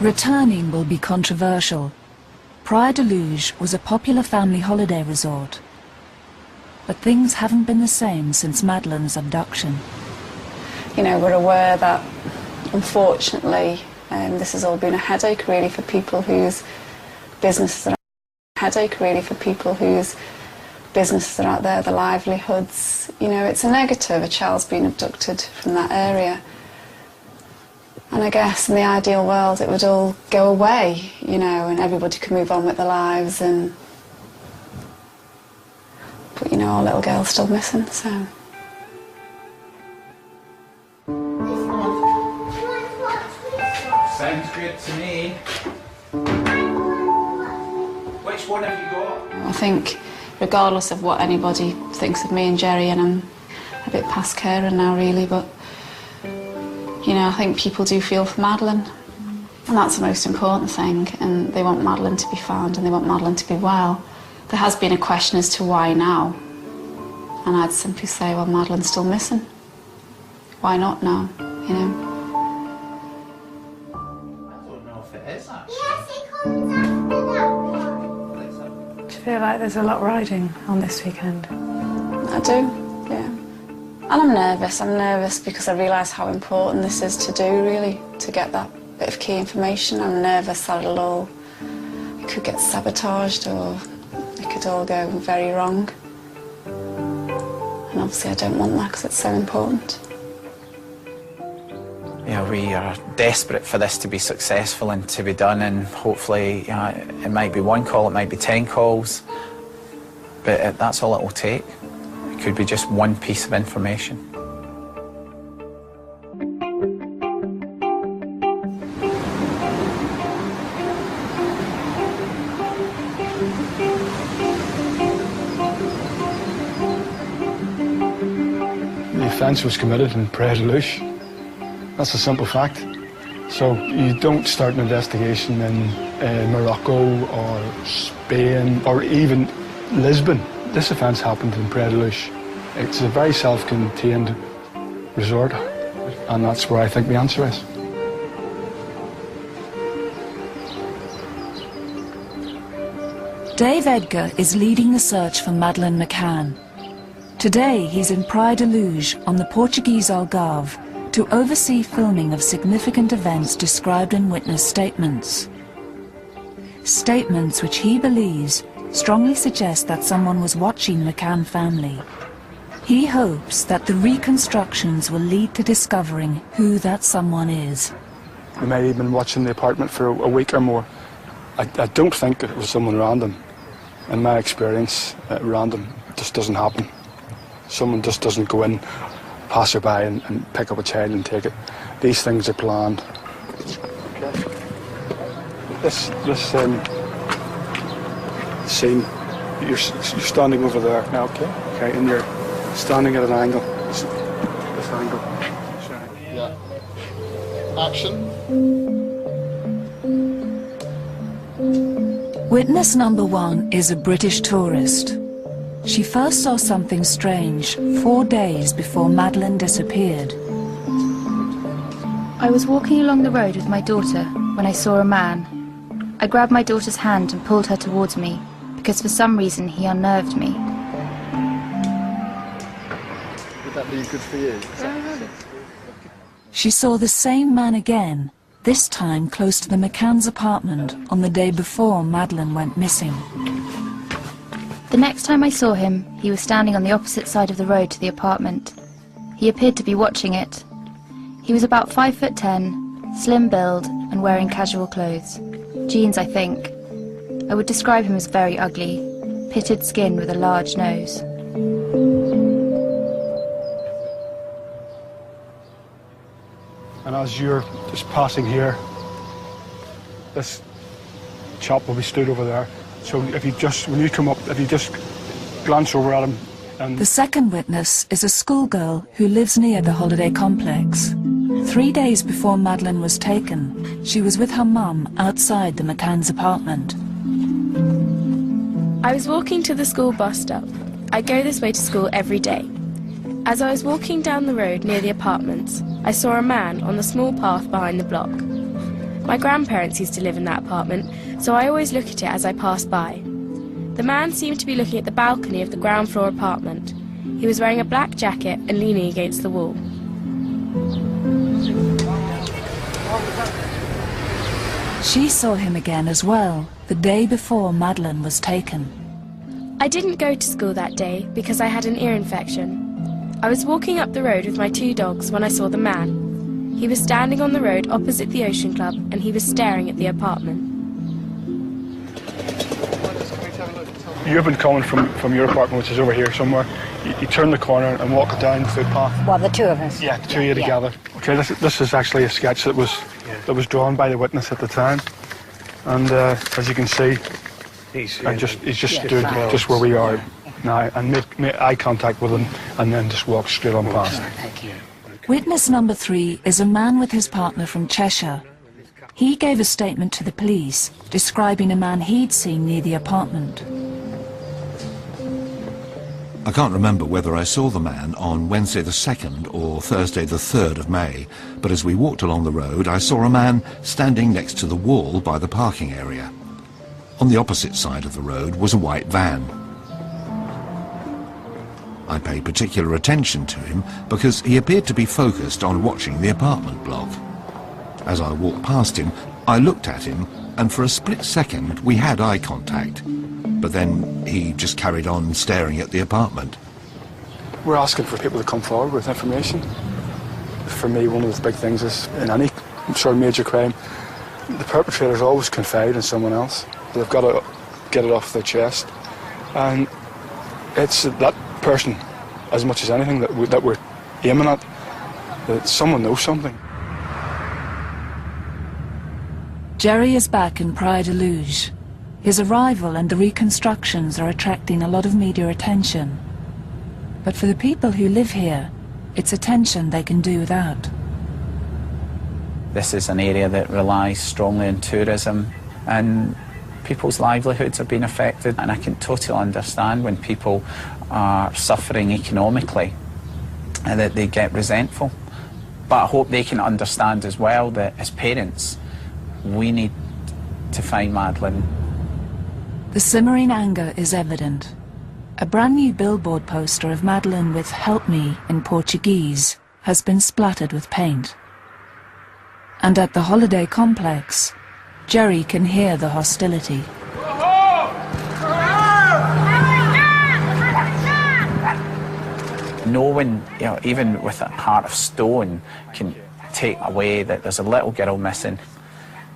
Returning will be controversial. Praia de Luz was a popular family holiday resort. But things haven't been the same since Madeleine's abduction. You know, we're aware that, unfortunately, this has all been a headache really for people whose businesses are out there, their livelihoods. You know, it's a negative, a child's been abducted from that area. And I guess in the ideal world it would all go away, you know, and everybody could move on with their lives. But, you know, our little girl's still missing, so... Sounds good to me. Which one have you got? I think, regardless of what anybody thinks of me and Jerry, and I'm a bit past caring now really, but, you know, I think people do feel for Madeleine. And that's the most important thing, and they want Madeleine to be found and they want Madeleine to be well. There has been a question as to why now, and I'd simply say, well, Madeleine's still missing. Why not now, you know? Do you feel like there's a lot riding on this weekend? I do, yeah. And I'm nervous because I realise how important this is to do, really, to get that bit of key information. I'm nervous that it could get sabotaged or it could all go very wrong. And obviously I don't want that because it's so important. Yeah, we are desperate for this to be successful and to be done, and hopefully it might be one call, it might be 10 calls, but that's all it will take. It could be just one piece of information. The offence was committed in Praia de Luz. That's a simple fact. So you don't start an investigation in Morocco or Spain or even Lisbon. This offence happened in Praia de Luz. It's a very self-contained resort, and that's where I think the answer is. Dave Edgar is leading the search for Madeleine McCann. Today he's in Praia de Luz on the Portuguese Algarve to oversee filming of significant events described in witness statements. Statements which he believes strongly suggest that someone was watching the McCann family. He hopes that the reconstructions will lead to discovering who that someone is. They may have been watching the apartment for a week or more. I don't think it was someone random. In my experience, random just doesn't happen. Someone just doesn't go in, pass her by and pick up a child and take it. These things are planned. Okay. This scene, you're standing over there now, okay, and you're standing at an angle. This angle. Yeah. Action. Witness number 1 is a British tourist. She first saw something strange 4 days before Madeleine disappeared. I was walking along the road with my daughter when I saw a man. I grabbed my daughter's hand and pulled her towards me because for some reason he unnerved me. Would that be good for you? She saw the same man again, this time close to the McCann's apartment on the day before Madeleine went missing. The next time I saw him, he was standing on the opposite side of the road to the apartment. He appeared to be watching it. He was about 5'10", slim build and wearing casual clothes. Jeans, I think. I would describe him as very ugly, pitted skin with a large nose. And as you're just passing here, this chap will be stood over there. So if you just, when you come up, if you just glance over at him and... The second witness is a schoolgirl who lives near the holiday complex. 3 days before Madeleine was taken, she was with her mum outside the McCann's apartment. I was walking to the school bus stop. I go this way to school every day. As I was walking down the road near the apartments, I saw a man on the small path behind the block. My grandparents used to live in that apartment, so I always look at it as I pass by. The man seemed to be looking at the balcony of the ground floor apartment. He was wearing a black jacket and leaning against the wall. She saw him again as well, the day before Madeleine was taken. I didn't go to school that day because I had an ear infection. I was walking up the road with my 2 dogs when I saw the man. He was standing on the road opposite the Ocean Club and he was staring at the apartment. You've been coming from your apartment, which is over here somewhere. You turn the corner and walk down the footpath. Well, the two of us. Yeah, the two of you together. Okay, this is actually a sketch that was drawn by the witness at the time, and as you can see, he's just stood just where we are now and made eye contact with him, and then just walked straight on past. Witness number 3 is a man with his partner from Cheshire. He gave a statement to the police describing a man he'd seen near the apartment. I can't remember whether I saw the man on Wednesday the 2nd or Thursday the 3rd of May, but as we walked along the road I saw a man standing next to the wall by the parking area. On the opposite side of the road was a white van. I paid particular attention to him because he appeared to be focused on watching the apartment block. As I walked past him, I looked at him, and for a split second we had eye contact. But then he just carried on staring at the apartment. We're asking for people to come forward with information. For me, one of the big things is, in any sort of major crime, the perpetrators always confide in someone else. They've got to get it off their chest. And it's that person, as much as anything, that we're aiming at, that someone knows something. Jerry is back in Praia da Luz. His arrival and the reconstructions are attracting a lot of media attention. But for the people who live here, it's attention they can do without. This is an area that relies strongly on tourism, and people's livelihoods are being affected, and I can totally understand when people are suffering economically and that they get resentful. But I hope they can understand as well that as parents, we need to find Madeleine. The simmering anger is evident. A brand new billboard poster of Madeleine with "Help Me" in Portuguese has been splattered with paint. And at the holiday complex, Jerry can hear the hostility. No one, even with a heart of stone, can take away that there's a little girl missing.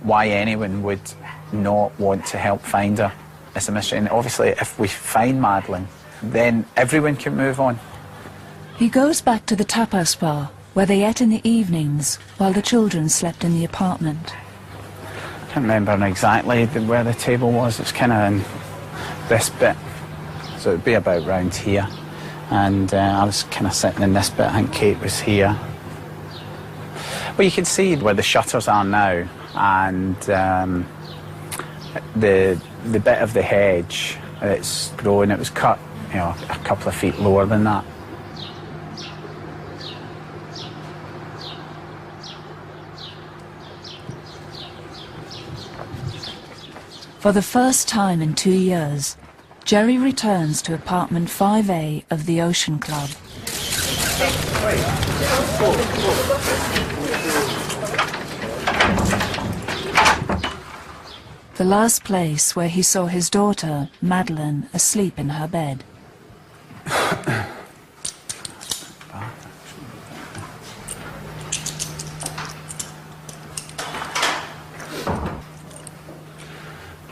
Why anyone would not want to help find her is a mystery. And obviously, if we find Madeleine, then everyone can move on. He goes back to the tapas bar, where they ate in the evenings while the children slept in the apartment. I can't remember exactly where the table was. It's kind of in this bit, so it'd be about round here. And I was kind of sitting in this bit. I think Kate was here. Well, you can see where the shutters are now, and the bit of the hedge that's grown, it was cut, a couple of feet lower than that. For the first time in 2 years, Jerry returns to apartment 5A of the Ocean Club. The last place where he saw his daughter, Madeleine, asleep in her bed.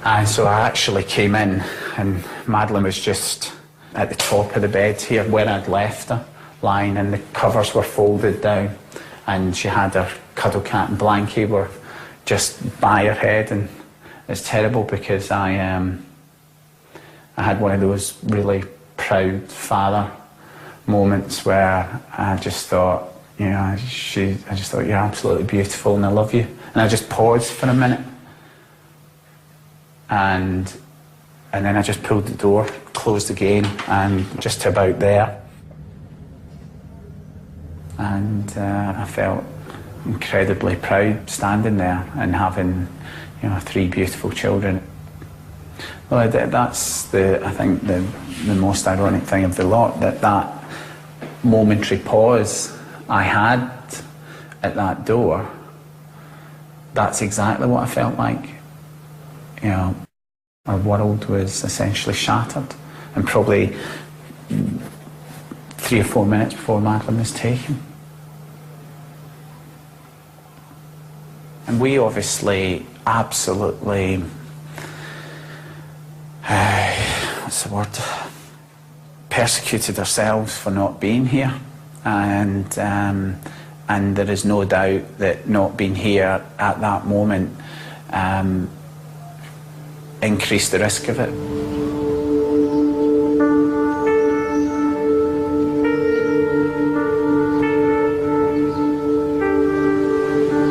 And so I actually came in, and Madeleine was just at the top of the bed here where I'd left her, lying, and the covers were folded down, and she had her cuddle cat and blankie were just by her head. And it's terrible because I had one of those really proud father moments where I just thought, I just thought, you're absolutely beautiful and I love you. And I just paused for a minute. And then I just pulled the door, closed again, and just to about there. And I felt incredibly proud standing there and having, you know, 3 beautiful children. Well, that's I think the most ironic thing of the lot, that momentary pause I had at that door, that's exactly what I felt like. You know, our world was essentially shattered, and probably 3 or 4 minutes before Madeleine was taken. And we obviously absolutely, what's the word, persecuted ourselves for not being here, and there is no doubt that not being here at that moment increased the risk of it.